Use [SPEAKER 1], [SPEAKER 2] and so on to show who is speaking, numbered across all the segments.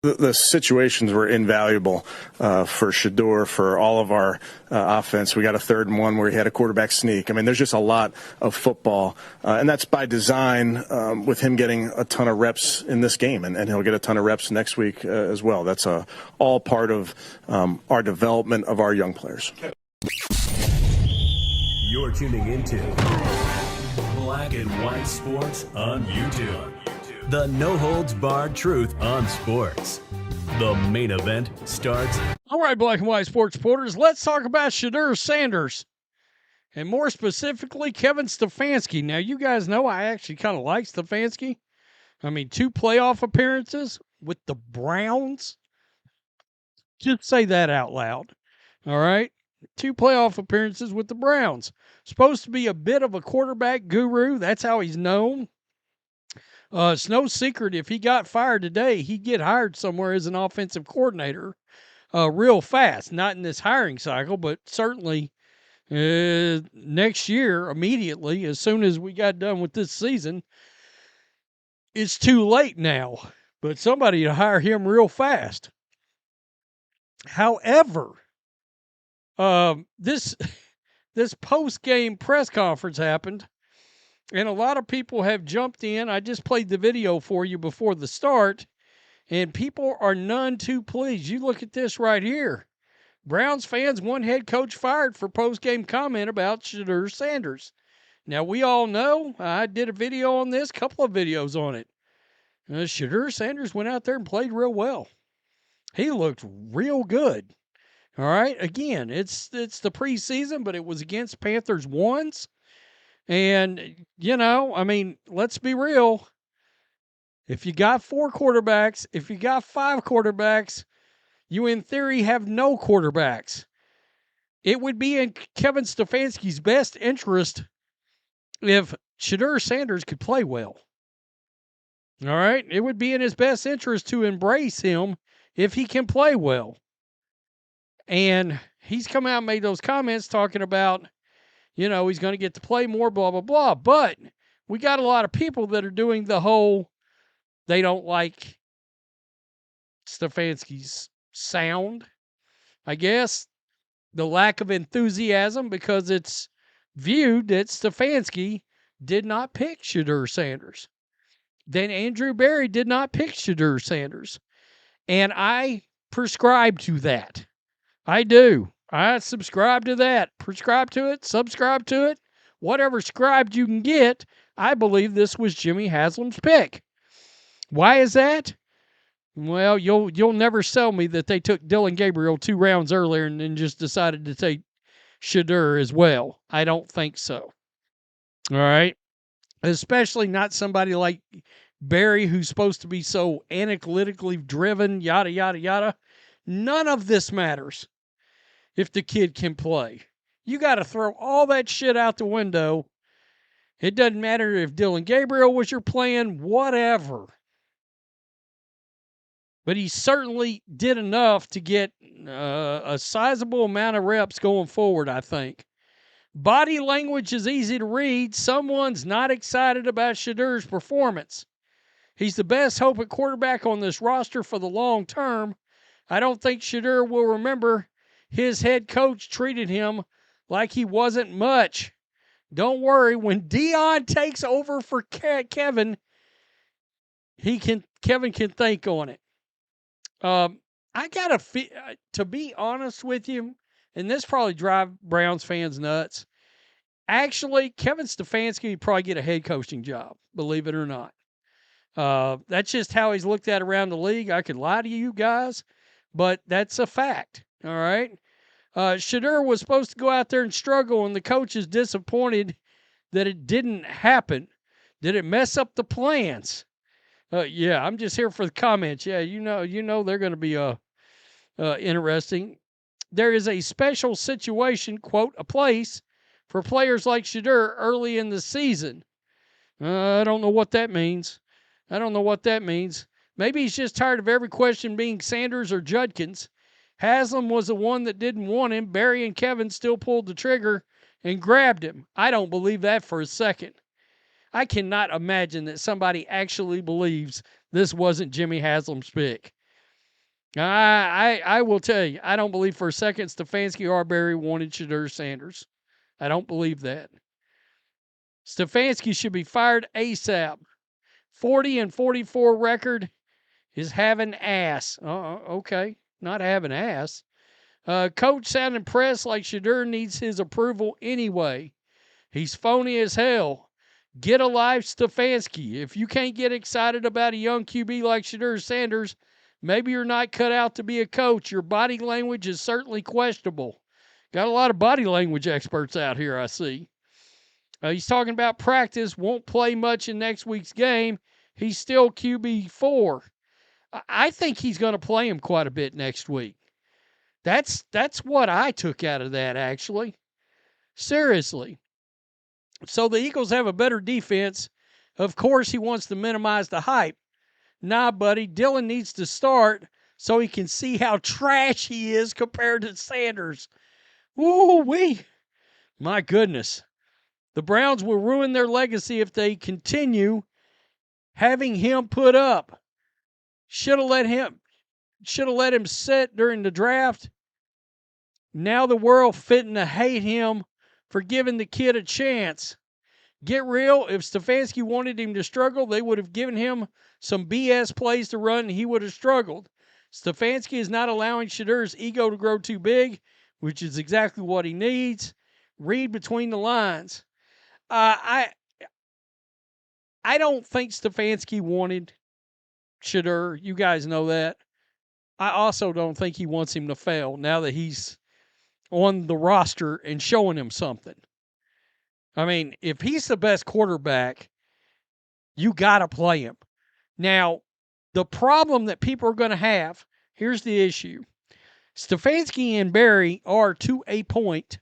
[SPEAKER 1] The situations were invaluable for Shedeur, for all of our offense. We got a 3rd and 1 where he had a quarterback sneak. I mean, there's just a lot of football, and that's by design with him getting a ton of reps in this game, and he'll get a ton of reps next week as well. That's all part of our development of our young players.
[SPEAKER 2] You're tuning into Black and White Sports on YouTube. The no-holds-barred truth on sports. The main event starts.
[SPEAKER 3] All right, Black and White Sports supporters, let's talk about Shedeur Sanders. And more specifically, Kevin Stefanski. Now, you guys know I actually kind of like Stefanski. I mean, 2 playoff appearances with the Browns. Just say that out loud. All right? 2 playoff appearances with the Browns. Supposed to be a bit of a quarterback guru. That's how he's known. It's no secret if he got fired today, he'd get hired somewhere as an offensive coordinator real fast. Not in this hiring cycle, but certainly next year, immediately, as soon as we got done with this season. It's too late now, but somebody to hire him real fast. However, this post-game press conference happened, and a lot of people have jumped in. I just played the video for you before the start, and people are none too pleased. You look at this right here. Browns fans, 1 head coach fired for post-game comment about Shedeur Sanders. Now, we all know, I did a video on this, couple of videos on it. Shedeur Sanders went out there and played real well. He looked real good. All right, again, it's the preseason, but it was against Panthers ones. And, you know, I mean, let's be real. If you got 4 quarterbacks, if you got 5 quarterbacks, you in theory have no quarterbacks. It would be in Kevin Stefanski's best interest if Shedeur Sanders could play well. All right? It would be in his best interest to embrace him if he can play well. And he's come out and made those comments talking about, you know, he's going to get to play more, blah, blah, blah. But we got a lot of people that are doing the whole, they don't like Stefanski's sound, I guess. The lack of enthusiasm, because it's viewed that Stefanski did not pick Shedeur Sanders. Then Andrew Berry did not pick Shedeur Sanders. And I prescribe to that. I do. I subscribe to that. Prescribe to it. Subscribe to it. Whatever scribed you can get, I believe this was Jimmy Haslam's pick. Why is that? Well, you'll never sell me that they took Dillon Gabriel 2 rounds earlier and then just decided to take Shedeur as well. I don't think so. All right? Especially not somebody like Barry, who's supposed to be so analytically driven, yada, yada, yada. None of this matters if the kid can play. You got to throw all that shit out the window. It doesn't matter if Dillon Gabriel was your plan, whatever. But he certainly did enough to get a sizable amount of reps going forward, I think. Body language is easy to read. Someone's not excited about Shedeur's performance. He's the best hope at quarterback on this roster for the long term. I don't think Shedeur will remember his head coach treated him like he wasn't much. Don't worry, when Dion takes over for Kevin, Kevin can think on it. I got to be honest with you, and this probably drive Browns fans nuts. Actually, Kevin Stefanski would probably get a head coaching job, believe it or not. That's just how he's looked at around the league. I could lie to you guys, but that's a fact. All right. Shedeur was supposed to go out there and struggle, and the coach is disappointed that it didn't happen. Did it mess up the plans? Yeah, I'm just here for the comments. Yeah, you know they're going to be interesting. There is a special situation, quote, a place for players like Shedeur early in the season. I don't know what that means. Maybe he's just tired of every question being Sanders or Judkins. Haslam was the one that didn't want him. Barry and Kevin still pulled the trigger and grabbed him. I don't believe that for a second. I cannot imagine that somebody actually believes this wasn't Jimmy Haslam's pick. I will tell you, I don't believe for a second Stefanski or Barry wanted Shedeur Sanders. I don't believe that. Stefanski should be fired ASAP. 40-44 record is having ass. Okay, not having ass. Coach sounded impressed like Shedeur needs his approval anyway. He's phony as hell. Get a life, Stefanski. If you can't get excited about a young QB like Shedeur Sanders, maybe you're not cut out to be a coach. Your body language is certainly questionable. Got a lot of body language experts out here, I see. He's talking about practice, won't play much in next week's game. He's still QB4. I think he's going to play him quite a bit next week. That's what I took out of that, actually. Seriously. So the Eagles have a better defense. Of course, he wants to minimize the hype. Nah, buddy, Dylan needs to start so he can see how trash he is compared to Sanders. Woo-wee. My goodness. The Browns will ruin their legacy if they continue having him put up. Should have let him sit during the draft. Now the world fitting to hate him for giving the kid a chance. Get real, if Stefanski wanted him to struggle, they would have given him some BS plays to run and he would have struggled. Stefanski is not allowing Shedeur's ego to grow too big, which is exactly what he needs. Read between the lines. I don't think Stefanski wanted Shedeur. You guys know that. I also don't think he wants him to fail now that he's on the roster and showing him something. I mean, if he's the best quarterback, you got to play him. Now, the problem that people are going to have, here's the issue. Stefanski and Barry are, to a point,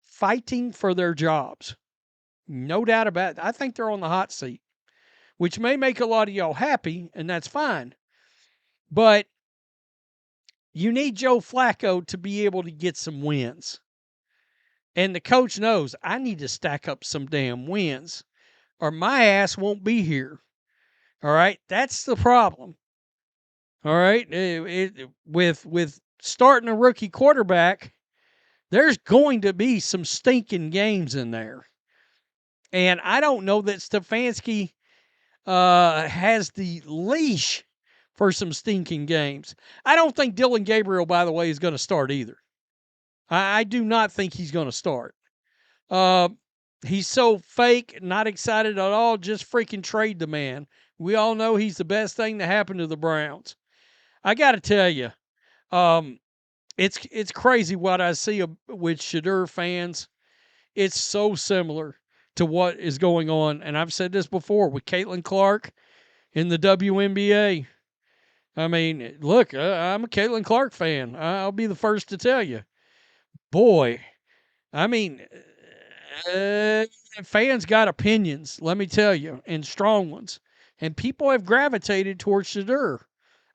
[SPEAKER 3] fighting for their jobs. No doubt about it. I think they're on the hot seat, which may make a lot of y'all happy, and that's fine. But you need Joe Flacco to be able to get some wins. And the coach knows, I need to stack up some damn wins, or my ass won't be here. All right? That's the problem. All right? With starting a rookie quarterback, there's going to be some stinking games in there. And I don't know that Stefanski has the leash for some stinking games. I don't think Dylan Gabriel, by the way, is going to start either. I do not think he's going to start. He's so fake, not excited at all. Just freaking trade the man. We all know he's the best thing to happen to the Browns. I got to tell you, it's crazy what I see with Shedeur fans. It's so similar to what is going on, and I've said this before, with Caitlin Clark in the WNBA. I mean, look, I'm a Caitlin Clark fan. I'll be the first to tell you. Boy, I mean, fans got opinions, let me tell you, and strong ones. And people have gravitated towards Shedeur.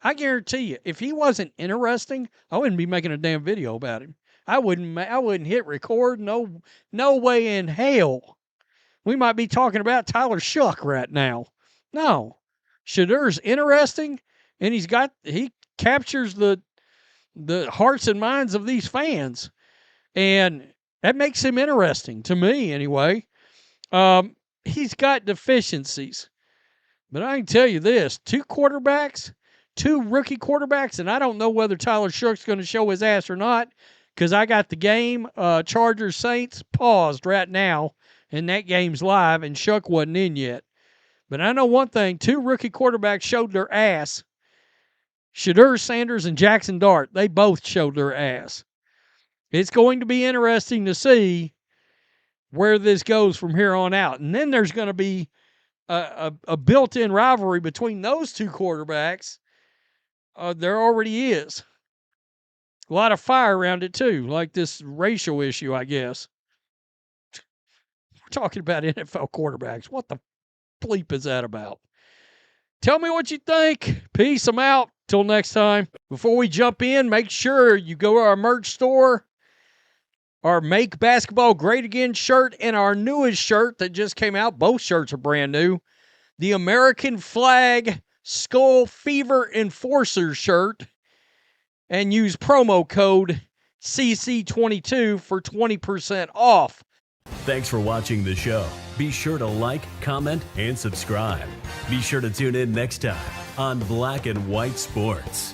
[SPEAKER 3] I guarantee you, if he wasn't interesting, I wouldn't be making a damn video about him. I wouldn't hit record. No way in hell. We might be talking about Tyler Shuck right now. No. Shedeur's interesting, and he captures the hearts and minds of these fans. And that makes him interesting, to me anyway. He's got deficiencies. But I can tell you this, two rookie quarterbacks, and I don't know whether Tyler Shuck's going to show his ass or not, because I got the game, Chargers-Saints, paused right now, and that game's live, and Shuck wasn't in yet. But I know one thing, two rookie quarterbacks showed their ass. Shedeur Sanders and Jackson Dart, they both showed their ass. It's going to be interesting to see where this goes from here on out. And then there's going to be a built-in rivalry between those two quarterbacks. There already is. A lot of fire around it, too, like this racial issue, I guess. We're talking about NFL quarterbacks. What the bleep is that about? Tell me what you think. Peace. I'm out. Till next time. Before we jump in, make sure you go to our merch store. Our Make Basketball Great Again shirt and our newest shirt that just came out. Both shirts are brand new. The American Flag Skull Fever Enforcer shirt and use promo code CC22 for 20% off.
[SPEAKER 2] Thanks for watching the show. Be sure to like, comment, and subscribe. Be sure to tune in next time on Black and White Sports.